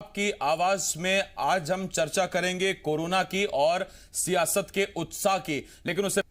की आवाज में आज हम चर्चा करेंगे कोरोना की और सियासत के उत्साह की, लेकिन उससे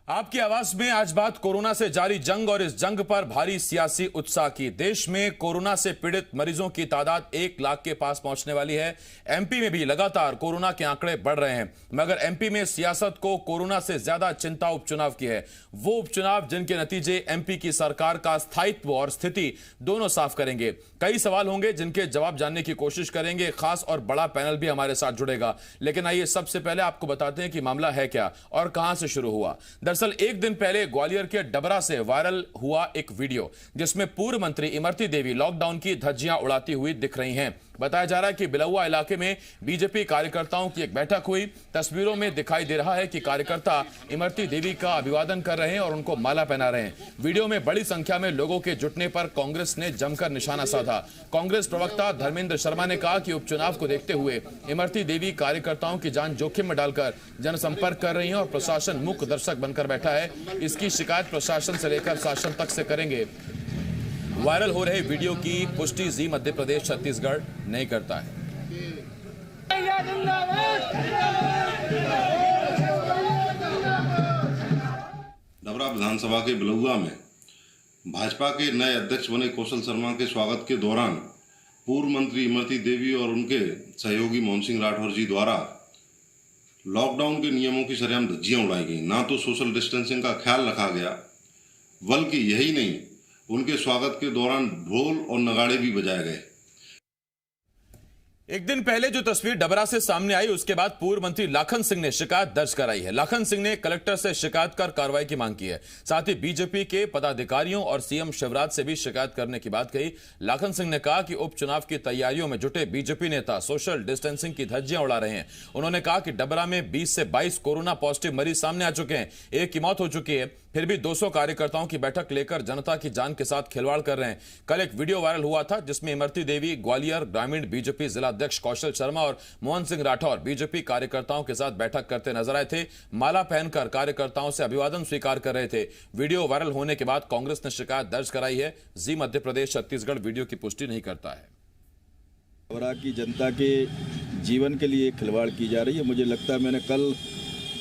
आपकी आवाज में आज बात कोरोना से जारी जंग और इस जंग पर भारी सियासी उत्साह की। देश में कोरोना से पीड़ित मरीजों की तादाद 1 लाख के पास पहुंचने वाली है। एमपी में भी लगातार कोरोना के आंकड़े बढ़ रहे हैं, मगर एमपी में सियासत को कोरोना से ज्यादा चिंता उपचुनाव की है। वो उपचुनाव जिनके नतीजे एमपी की सरकार का स्थायित्व और स्थिति दोनों साफ करेंगे। कई सवाल होंगे जिनके जवाब जानने की कोशिश करेंगे। खास और बड़ा पैनल भी हमारे साथ जुड़ेगा, लेकिन आइए सबसे पहले आपको बताते हैं कि मामला है क्या और कहां से शुरू हुआ। दरअसल एक दिन पहले ग्वालियर के डबरा से वायरल हुआ एक वीडियो जिसमें पूर्व मंत्री इमरती देवी लॉकडाउन की धज्जियां उड़ाती हुई दिख रही हैं। बताया जा रहा है कि बिलौआ इलाके में बीजेपी कार्यकर्ताओं की एक बैठक हुई। तस्वीरों में दिखाई दे रहा है कि कार्यकर्ता इमरती देवी का अभिवादन कर रहे हैं और उनको माला पहना रहे हैं। वीडियो में बड़ी संख्या में लोगों के जुटने पर कांग्रेस ने जमकर निशाना साधा। कांग्रेस प्रवक्ता धर्मेंद्र शर्मा ने कहा कि उपचुनाव को देखते हुए इमरती देवी कार्यकर्ताओं की जान जोखिम में डालकर जनसंपर्क कर रही हैं और प्रशासन मूक दर्शक बनकर बैठा है। इसकी शिकायत प्रशासन से लेकर शासन तक से करेंगे। वायरल हो रहे वीडियो की पुष्टि जी मध्य प्रदेश छत्तीसगढ़ नहीं करता है। डबरा विधानसभा के बिलौआ में भाजपा के नए अध्यक्ष बने कौशल शर्मा के स्वागत के दौरान पूर्व मंत्री इमरती देवी और उनके सहयोगी मोहन सिंह राठौर जी द्वारा लॉकडाउन के नियमों की सरेआम धज्जियां उड़ाई गई। ना तो सोशल डिस्टेंसिंग का ख्याल रखा गया, बल्कि यही नहीं, उनके स्वागत के दौरान ढोल और नगाड़े भी बजाए गए। एक दिन पहले जो तस्वीर डबरा से सामने आई, उसके बाद पूर्व मंत्री लाखन सिंह ने शिकायत दर्ज कराई है। लाखन सिंह ने कलेक्टर से शिकायत कर कार्रवाई की मांग की है। साथ ही बीजेपी के पदाधिकारियों और सीएम शिवराज से भी शिकायत करने की बात कही। लाखन सिंह ने कहा कि उपचुनाव की तैयारियों में जुटे बीजेपी नेता सोशल डिस्टेंसिंग की धज्जियां उड़ा रहे हैं। उन्होंने कहा कि डबरा में 20 से 22 कोरोना पॉजिटिव मरीज सामने आ चुके हैं, एक की मौत हो चुकी है, फिर भी 200 कार्यकर्ताओं की बैठक लेकर जनता की जान के साथ खिलवाड़ कर रहे हैं। कल एक वीडियो वायरल हुआ था जिसमें इमरती देवी ग्वालियर ग्रामीण बीजेपी जिला अध्यक्ष कौशल शर्मा और मोहन सिंह राठौर बीजेपी कार्यकर्ताओं के साथ बैठक करते नजर आए थे। माला पहनकर कार्यकर्ताओं से अभिवादन स्वीकार कर रहे थे। वीडियो वायरल होने के बाद कांग्रेस ने शिकायत दर्ज कराई है। जी मध्य प्रदेश छत्तीसगढ़ वीडियो की पुष्टि नहीं करता है। डबरा की जनता के जीवन के लिए खिलवाड़ की जा रही है। मुझे लगता है मैंने कल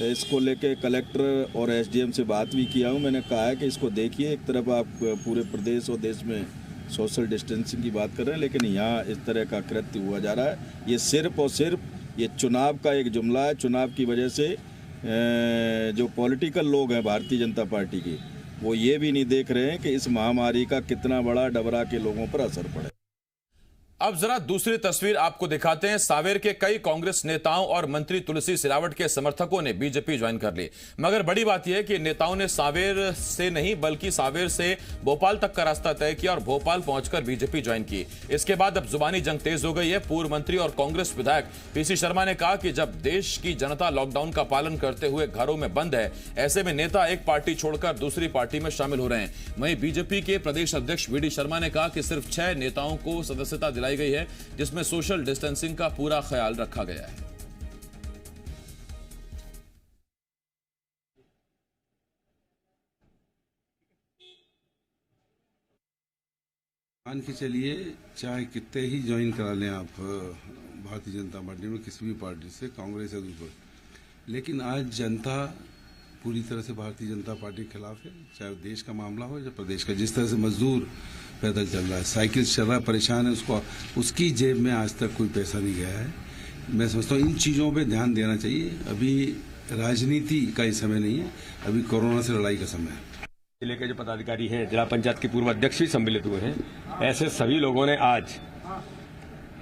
इसको लेके कलेक्टर और एसडीएम से बात भी किया हूँ। मैंने कहा है कि इसको देखिए, एक तरफ आप पूरे प्रदेश और देश में सोशल डिस्टेंसिंग की बात कर रहे हैं, लेकिन यहाँ इस तरह का कृत्य हुआ जा रहा है। ये सिर्फ और सिर्फ ये चुनाव का एक जुमला है। चुनाव की वजह से जो पॉलिटिकल लोग हैं भारतीय जनता पार्टी के, वो ये भी नहीं देख रहे हैं कि इस महामारी का कितना बड़ा डबरा के लोगों पर असर पड़े। अब जरा दूसरी तस्वीर आपको दिखाते हैं। सावेर के कई कांग्रेस नेताओं और मंत्री तुलसी सिलावट के समर्थकों ने बीजेपी ज्वाइन कर ली, मगर बड़ी बात यह है कि नेताओं ने सावेर से नहीं बल्कि सावेर से भोपाल तक का रास्ता तय किया और भोपाल पहुंचकर बीजेपी ज्वाइन की। इसके बाद अब जुबानी जंग तेज हो गई है। पूर्व मंत्री और कांग्रेस विधायक पीसी शर्मा ने कहा कि जब देश की जनता लॉकडाउन का पालन करते हुए घरों में बंद है, ऐसे में नेता एक पार्टी छोड़कर दूसरी पार्टी में शामिल हो रहे हैं। वहीं बीजेपी के प्रदेश अध्यक्ष वीडी शर्मा ने कहा कि सिर्फ 6 नेताओं को सदस्यता दिलाई गई है, जिसमें सोशल डिस्टेंसिंग का पूरा ख्याल रखा गया है। मान के चलिए, चाहे कितने ही ज्वाइन करा लें आप भारतीय जनता पार्टी में, किसी भी पार्टी से, कांग्रेस या दूसरे, लेकिन आज जनता पूरी तरह से भारतीय जनता पार्टी के खिलाफ है। चाहे देश का मामला हो या प्रदेश का। जिस तरह से मजदूर पैदल चल रहा है, साइकिल चल रहा है, परेशान है, उसकी जेब में आज तक कोई पैसा नहीं गया है। मैं समझता हूँ इन चीज़ों पे ध्यान देना चाहिए। अभी राजनीति का ही समय नहीं है, अभी कोरोना से लड़ाई का समय है। जिले के जो पदाधिकारी हैं, जिला पंचायत के पूर्व अध्यक्ष भी सम्मिलित हुए हैं। ऐसे सभी लोगों ने आज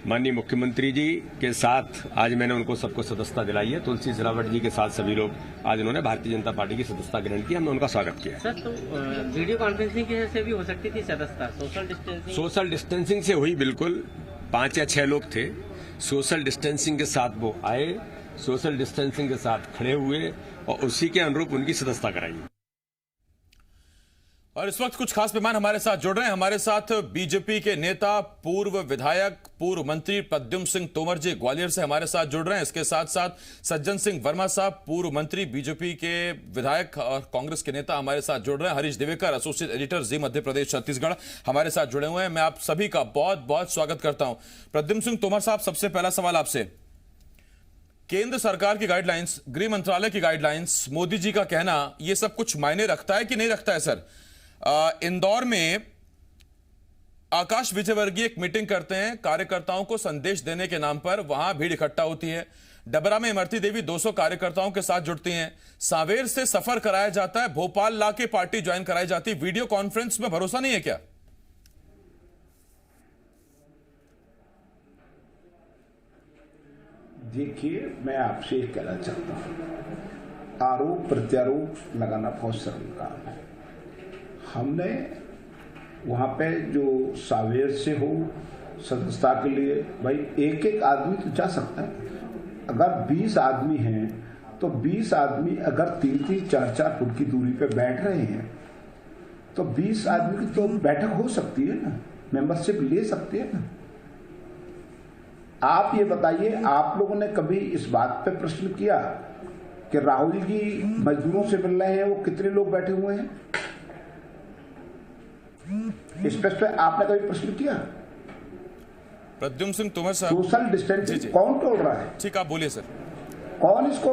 माननीय मुख्यमंत्री जी के साथ आज मैंने उनको सबको सदस्यता दिलाई है। तुलसी सिलावट जी के साथ सभी लोग आज उन्होंने भारतीय जनता पार्टी की सदस्यता ग्रहण की। हमने उनका स्वागत किया। सर, तो वीडियो कॉन्फ्रेंसिंग से भी हो सकती थी सदस्यता? सोशल डिस्टेंसिंग से हुई, बिल्कुल 5 या 6 लोग थे। सोशल डिस्टेंसिंग के साथ वो आए, सोशल डिस्टेंसिंग के साथ खड़े हुए और उसी के अनुरूप उनकी सदस्यता कराई। और इस वक्त कुछ खास मेहमान हमारे साथ जुड़ रहे हैं। हमारे साथ बीजेपी के नेता, पूर्व विधायक, पूर्व मंत्री प्रद्युम्न सिंह तोमर जी ग्वालियर से हमारे साथ जुड़ रहे हैं। इसके साथ साथ सज्जन सिंह वर्मा साहब, पूर्व मंत्री, बीजेपी के विधायक और कांग्रेस के नेता हमारे साथ जुड़ रहे हैं। हरीश दिवेकर, एसोसिएट एडिटर, जी मध्य प्रदेश छत्तीसगढ़, हमारे साथ जुड़े हुए हैं। मैं आप सभी का बहुत बहुत स्वागत करता हूं। प्रद्युम्न सिंह तोमर साहब, सबसे पहला सवाल आपसे। केंद्र सरकार की गाइडलाइंस, गृह मंत्रालय की गाइडलाइंस, मोदी जी का कहना, यह सब कुछ मायने रखता है कि नहीं रखता है सर? इंदौर में आकाश विजयवर्गीय एक मीटिंग करते हैं, कार्यकर्ताओं को संदेश देने के नाम पर। वहां भीड़ इकट्ठा होती है। डबरा में इमरती देवी 200 कार्यकर्ताओं के साथ जुड़ती हैं। सांवेर से सफर कराया जाता है, भोपाल ला के पार्टी ज्वाइन कराई जाती है। वीडियो कॉन्फ्रेंस में भरोसा नहीं है क्या? देखिए, मैं आपसे ये कहना चाहता हूं, आरोप प्रत्यारोप लगाना बहुत सरल काम है। हमने वहाँ पे जो सावेर से हो सदस्यता के लिए, भाई एक एक आदमी तो जा सकता है। अगर 20 आदमी हैं तो 20 आदमी अगर 3-3, 4-4 फुट की दूरी पे बैठ रहे हैं तो 20 आदमी की तो बैठक हो सकती है ना, मेंबरशिप ले सकते हैं ना। आप ये बताइए, आप लोगों ने कभी इस बात पे प्रश्न किया कि राहुल जी मजदूरों से मिल रहे हैं, वो कितने लोग बैठे हुए हैं? इस पे आपने कभी प्रश्न किया? प्रद्युम्न सिंह तोमर साहब, सोशल डिस्टेंसिंग कौन तोड़ रहा है? ठीक, आप बोलिए सर। कौन इसको?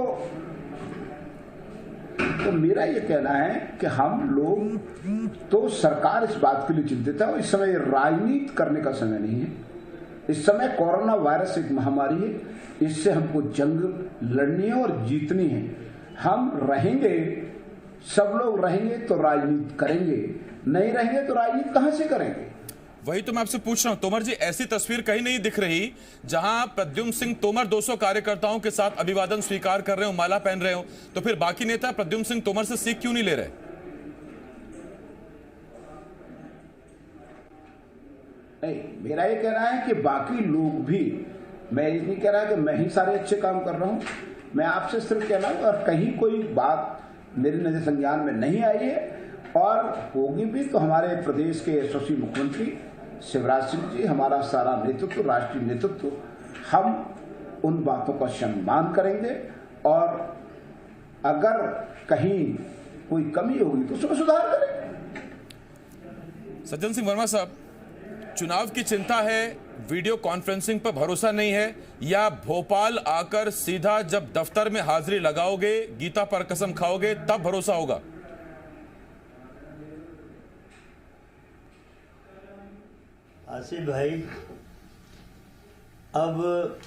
तो मेरा ये कहना है कि हम लोग तो, सरकार इस बात के लिए चिंतित है और इस समय राजनीति करने का समय नहीं है। इस समय कोरोना वायरस एक महामारी है, इससे हमको जंग लड़नी है और जीतनी है। हम रहेंगे, सब लोग रहेंगे तो राजनीति करेंगे, नहीं रहेंगे तो राजनीति कहां से करेंगे? वही तो मैं आपसे पूछ रहा हूं तोमर जी। ऐसी तस्वीर कहीं नहीं दिख रही जहां प्रद्युम्न सिंह तोमर 200 कार्यकर्ताओं के साथ अभिवादन स्वीकार कर रहे हो, माला पहन रहे हो, तो फिर बाकी नेता प्रद्युम्न सिंह तोमर से सीख क्यों नहीं ले रहे? नहीं, मेरा ये कहना है कि बाकी लोग भी, मैं ये नहीं कह रहा कि मैं ही सारे अच्छे काम कर रहा हूं। मैं आपसे सिर्फ कहना हूं, और कहीं कोई बात मेरे नजर संज्ञान में नहीं आई है और होगी भी तो हमारे प्रदेश के यशस्वी मुख्यमंत्री शिवराज सिंह जी, हमारा सारा नेतृत्व, राष्ट्रीय नेतृत्व, हम उन बातों का सम्मान करेंगे और अगर कहीं कोई कमी होगी तो उसमें सुधार करेंगे। सज्जन सिंह वर्मा साहब, चुनाव की चिंता है, वीडियो कॉन्फ्रेंसिंग पर भरोसा नहीं है, या भोपाल आकर सीधा जब दफ्तर में हाजिरी लगाओगे, गीता पर कसम खाओगे, तब भरोसा होगा? आसिफ भाई, अब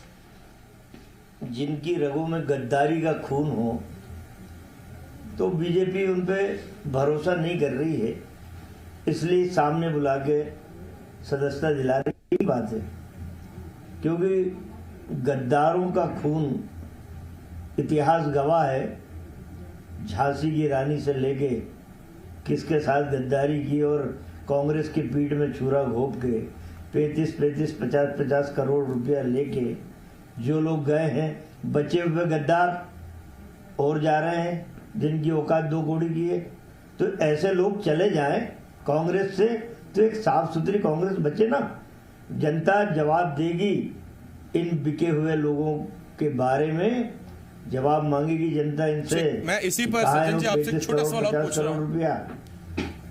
जिनकी रगों में गद्दारी का खून हो तो बीजेपी उन पे भरोसा नहीं कर रही है, इसलिए सामने बुला के सदस्यता दिला रही बात है। क्योंकि गद्दारों का खून, इतिहास गवाह है, झांसी की रानी से लेके किसके साथ गद्दारी की और कांग्रेस की पीठ में छुरा घोंप के 35-35, 50-50 करोड़ रुपया लेके जो लोग गए हैं, बचे हुए गद्दार और जा रहे हैं जिनकी औकात 2 कौड़ी की है। तो ऐसे लोग चले जाएं कांग्रेस से तो एक साफ सुथरी कांग्रेस बचे ना। जनता जवाब देगी, इन बिके हुए लोगों के बारे में जवाब मांगेगी जनता इनसे। मैं इसी पर सज्जन जी आपसे छोटा सवाल और पूछ रहा हूं।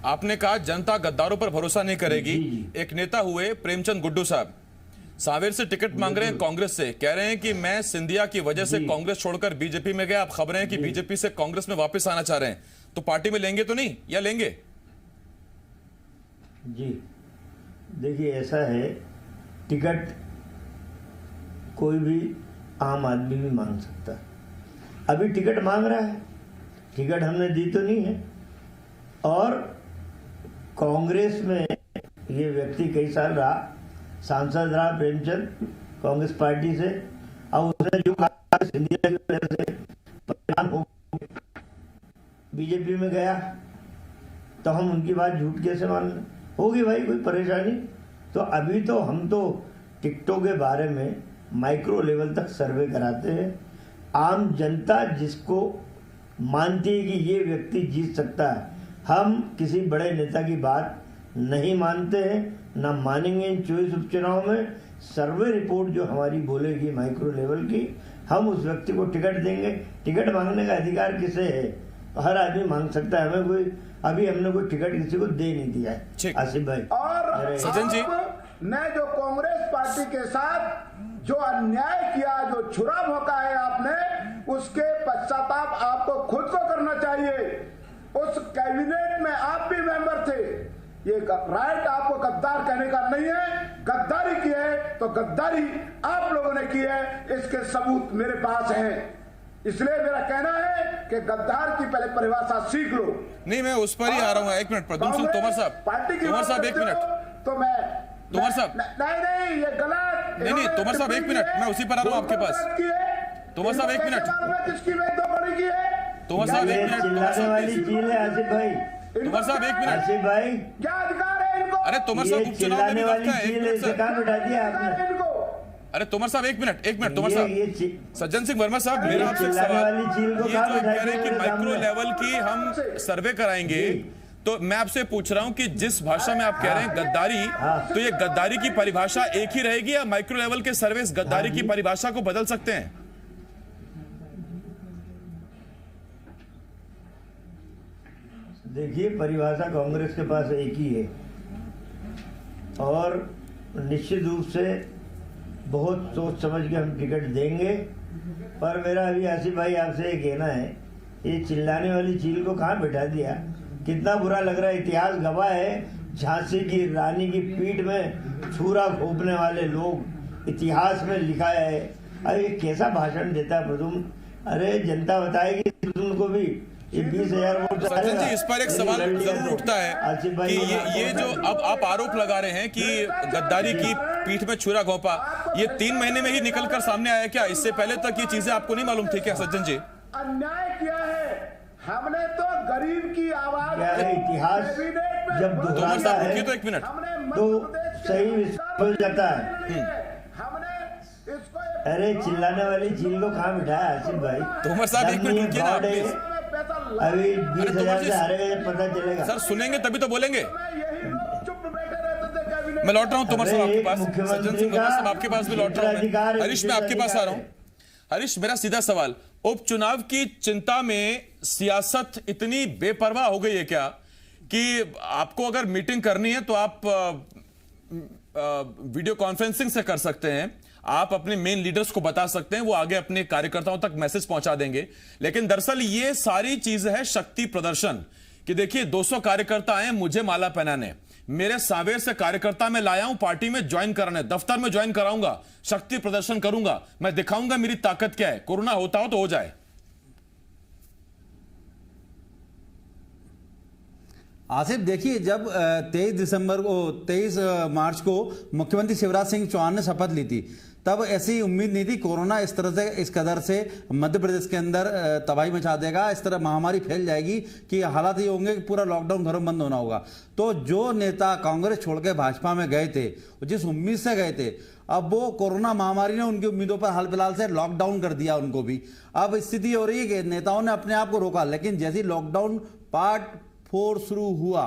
आपने कहा जनता गद्दारों पर भरोसा नहीं करेगी। एक नेता हुए प्रेमचंद गुड्डू साहब, सांवेर से टिकट मांग रहे हैं कांग्रेस से, कह रहे हैं कि मैं सिंधिया की वजह से कांग्रेस छोड़कर बीजेपी में गया। अब खबरें हैं कि बीजेपी से कांग्रेस में वापस आना चाह रहे हैं, तो पार्टी में लेंगे तो नहीं, या लेंगे? जी देखिए, ऐसा है, टिकट कोई भी आम आदमी भी मांग सकता है। अभी टिकट मांग रहा है, टिकट हमने दी तो नहीं है। और कांग्रेस में ये व्यक्ति कई साल रहा, सांसद रहा प्रेमचंद कांग्रेस पार्टी से। अब उसने जो कहा सिंधिया की वजह से परेशान हो बीजेपी में गया, तो हम उनकी बात झूठ कैसे मान लें? होगी भाई कोई परेशानी तो अभी तो हम तो टिकटों के बारे में माइक्रो लेवल तक सर्वे कराते हैं। आम जनता जिसको मानती है कि ये व्यक्ति जीत सकता है, हम किसी बड़े नेता की बात नहीं मानते हैं, ना मानेंगे इन 24 उपचुनाव में। सर्वे रिपोर्ट जो हमारी बोलेगी माइक्रो लेवल की, हम उस व्यक्ति को टिकट देंगे। टिकट मांगने का अधिकार किसे है? हर आदमी मांग सकता है। हमें कोई अभी हमने कोई टिकट किसी को दे नहीं दिया है। आसिफ भाई और सज्जन जी ने जो कांग्रेस पार्टी के साथ जो अन्याय किया, जो छुरा भोंका है आपने, उसके पश्चाताप आपको खुद को करना चाहिए। उस कैबिनेट में आप भी मेंबर थे। ये राइट आपको गद्दार कहने का नहीं है। गद्दारी की है तो गद्दारी आप लोगों ने की है, इसके सबूत मेरे पास हैं। इसलिए मेरा कहना है कि गद्दार की पहले परिभाषा सीख लो। नहीं, मैं उस पर ही आ रहा हूँ। एक मिनट प्रद्युम्न सिंह तोमर साहब, पार्टी की तोमर साहब एक मिनट। तो मैं तोमर साहब नहीं ये गलत। नहीं तोमर साहब एक मिनट, मैं उसी पर आ रहा हूँ आपके पास। तोमर साहब एक मिनट, किसकी में दो बड़ी की है? तोमर साहब एक मिनट, चिल्लाने वाली चीज है आसिफ भाई। तोमर साहब एक मिनट। आसिफ भाई क्या अधिकार है इनको? अरे तोमर साहब उपचुनाव में भी वक्त है, एक मिनट सर। कहाँ बिठा दिया आपने? अरे तोमर साहब एक मिनट तोमर साहब। सज्जन सिंह वर्मा साहब, मेरा आपसे एक चिल्लाने सवाल, वाली चील को ये कहाँ जो कह बिठा रहे हैं कि दिया माइक्रो सामने? लेवल की हम सर्वे कराएंगे, तो मैं आपसे पूछ रहा हूं कि जिस भाषा में आप कह रहे हैं गद्दारी, तो ये गद्दारी की परिभाषा एक ही रहेगी या माइक्रो लेवल के सर्वे इस गद्दारी की परिभाषा को बदल सकते हैं? देखिए, परिभाषा कांग्रेस के पास एक ही है और निश्चित रूप से बहुत सोच समझ के हम टिकट देंगे। पर मेरा अभी आसिफ भाई आपसे ये कहना है, ये चिल्लाने वाली चील को कहाँ बैठा दिया? कितना बुरा लग रहा है। इतिहास गवाह है, झांसी की रानी की पीठ में छुरा घोंपने वाले लोग इतिहास में लिखा है। अरे कैसा भाषण देता है प्रद्युम्न। अरे जनता बताएगी प्रद्युम्न को भी। ये 20,000 वोट। सज्जन जी, इस पर एक सवाल जरूर उठता है कि ये जो अब आप आरोप लगा रहे हैं कि गद्दारी की पीठ में छुरा घोंपा, ये 3 महीने में ही निकल कर सामने आया क्या? इससे पहले तक ये चीजें आपको नहीं मालूम थी क्या सज्जन जी? अन्याय किया है हमने, तो गरीब की आवाज इतिहास जब दोहराता है तो एक मिनट तो सही खुल जाता है। हमने इसको अरे चिल्लाने वाली चील को कहाँ बिठाया आसिफ भाई? तोमर साहब एक मिनट रुकिए ना प्लीज। अभी 20,000 से हारेगा जब पता चलेगा। सर सुनेंगे तभी तो बोलेंगे। चुप बैठे रहते थे कैबिनेट। मैं लौट रहा हूँ तोमर साहब आपके पास, मुख्यमंत्री सज्जन सिंह वर्मा साहब आपके पास भी लौट रहा हूँ। अधिकार है, हरीश मैं आपके पास आ रहा हूँ। हरीश, मेरा सीधा सवाल, उपचुनाव की चिंता में सियासत इतनी बेपरवाह हो गई है क्या कि आपको अगर मीटिंग करनी है तो आप वीडियो कॉन्फ्रेंसिंग से कर सकते हैं, आप अपने मेन लीडर्स को बता सकते हैं, वो आगे अपने कार्यकर्ताओं तक मैसेज पहुंचा देंगे। लेकिन दरअसल ये सारी चीज है शक्ति प्रदर्शन कि देखिए 200 कार्यकर्ता आए मुझे माला पहनाने, मेरे सावेर से कार्यकर्ता मैं लाया हूं पार्टी में ज्वाइन कराने, दफ्तर में ज्वाइन कराऊंगा, शक्ति प्रदर्शन करूंगा, मैं दिखाऊंगा मेरी ताकत क्या है, कोरोना होता हो तो हो जाए। आसिफ देखिए, जब 23 मार्च को मुख्यमंत्री शिवराज सिंह चौहान ने शपथ ली थी, तब ऐसी उम्मीद नहीं थी कोरोना इस तरह से, इस कदर से मध्य प्रदेश के अंदर तबाही मचा देगा, इस तरह महामारी फैल जाएगी कि हालात ये होंगे कि पूरा लॉकडाउन घरों बंद होना होगा। तो जो नेता कांग्रेस छोड़ के भाजपा में गए थे, जिस उम्मीद से गए थे, अब वो कोरोना महामारी ने उनकी उम्मीदों पर हाल फिलहाल से लॉकडाउन कर दिया उनको भी। अब स्थिति हो रही है कि नेताओं ने अपने आप को रोका, लेकिन जैसे ही लॉकडाउन पार्ट 4 शुरू हुआ,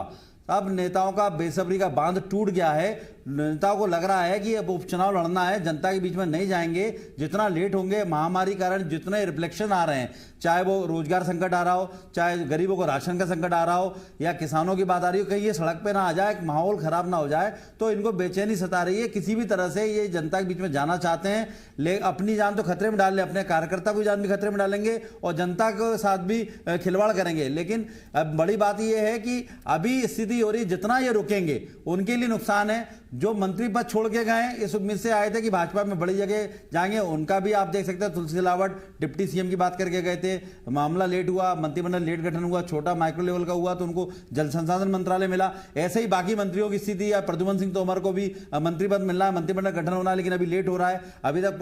अब नेताओं का बेसब्री का बांध टूट गया है। नेताओं को लग रहा है कि अब उपचुनाव लड़ना है, जनता के बीच में नहीं जाएंगे, जितना लेट होंगे, महामारी के कारण जितने रिफ्लेक्शन आ रहे हैं, चाहे वो रोजगार संकट आ रहा हो, चाहे गरीबों को राशन का संकट आ रहा हो, या किसानों की बात आ रही हो, कहीं ये सड़क पे ना आ जाए, माहौल खराब ना हो जाए, तो इनको बेचैनी सता रही है। किसी भी तरह से ये जनता के बीच में जाना चाहते हैं, ले अपनी जान तो खतरे में डाल ले, अपने कार्यकर्ता की जान भी खतरे में डालेंगे और जनता के साथ भी खिलवाड़ करेंगे। लेकिन अब बड़ी बात यह है कि अभी स्थिति हो रही, जितना ये रुकेंगे उनके लिए नुकसान है। जो मंत्री पद छोड़ के गए, इस उम्मीद से आए थे कि भाजपा में बड़ी जगह जाएंगे, उनका भी आप देख सकते हैं। तुलसी सिलावट डिप्टी सीएम की बात करके गए थे, मामला लेट हुआ, मंत्रिमंडल लेट गठन हुआ, छोटा माइक्रो लेवल का हुआ तो उनको जल संसाधन मंत्रालय मिला। ऐसे ही बाकी मंत्रियों की स्थिति, या प्रद्युम्न सिंह तोमर को भी मंत्री पद मिलना है, मंत्रिमंडल गठन होना है, लेकिन अभी लेट हो रहा है। अभी तक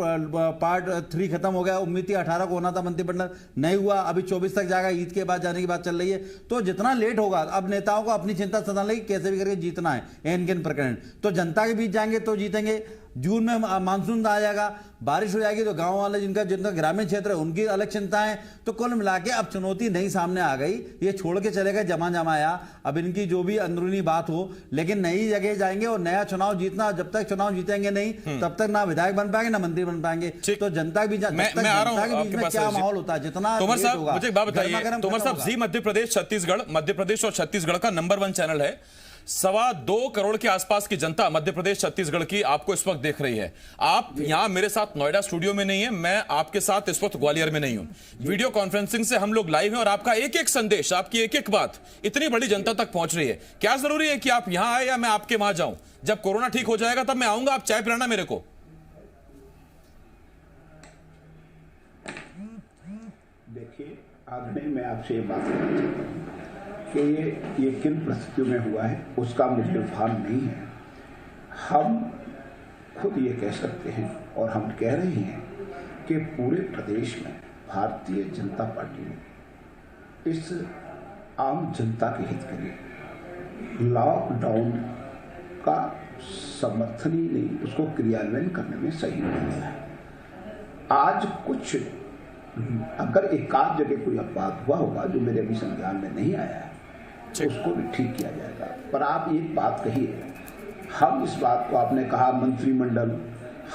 पार्ट 3 खत्म हो गया, उम्मीद थी 18 को होना था मंत्रिमंडल, नहीं हुआ, अभी 24 तक जाएगा, ईद के बाद जाने की बात चल रही है। तो जितना लेट होगा, अब नेताओं को अपनी चिंता सताने लगी, कैसे भी करके जीतना है एन प्रकरण, तो जनता के बीच जाएंगे तो जीतेंगे। जून में मानसून आ जाएगा, बारिश हो जाएगी तो गांव वाले जिनका ग्रामीण क्षेत्र है उनकी अलग चिंताएं। तो कुल मिला के अब चुनौती नई सामने आ गई, ये छोड़ के चले गए जमाया। अब इनकी जो भी अंदरूनी बात हो, लेकिन नई जगह जाएंगे और नया चुनाव जीतना, जब तक चुनाव जीतेंगे नहीं तब तक ना विधायक बन पाएंगे ना मंत्री बन पाएंगे। तो जनता भी मैं आ रहा हूं आपके पास क्या माहौल होता है, जितना तोमर साहब मुझे एक बात बताइए, तोमर साहब जी मध्य प्रदेश और छत्तीसगढ़ का नंबर 1 चैनल है। 2.25 करोड़ के आसपास की जनता मध्य प्रदेश छत्तीसगढ़ की आपको इस वक्त देख रही है। आप यहां मेरे साथ नोएडा स्टूडियो में नहीं है, मैं आपके साथ इस वक्त ग्वालियर में नहीं हूं। वीडियो कॉन्फ्रेंसिंग से हम लोग लाइव हैं और आपका एक एक संदेश, आपकी एक एक बात इतनी बड़ी जनता तक पहुंच रही है। क्या जरूरी है कि आप यहां आए या मैं आपके वहां जाऊं? जब कोरोना ठीक हो जाएगा तब मैं आऊंगा, आप चाय पिलाना मेरे को। देखिए आदरणीय, मैं आपसे ये बात करना चाहता हूं कि ये किन परिस्थितियों में हुआ है उसका मुझे भान नहीं है। हम खुद ये कह सकते हैं और हम कह रहे हैं कि पूरे प्रदेश में भारतीय जनता पार्टी ने इस आम जनता के हित के लिए लॉकडाउन का समर्थन ही नहीं, उसको क्रियान्वयन करने में सहयोग दिया है। आज कुछ अगर एक आध जगह कोई अपवाद हुआ होगा जो मेरे अभी संज्ञान में नहीं आया है, उसको भी ठीक किया जाएगा। पर आप एक बात कहिए, हम इस बात को, आपने कहा मंत्रिमंडल,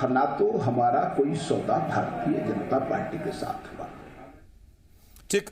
ना तो हमारा कोई सौदा भारतीय जनता पार्टी के साथ हुआ। ठीक,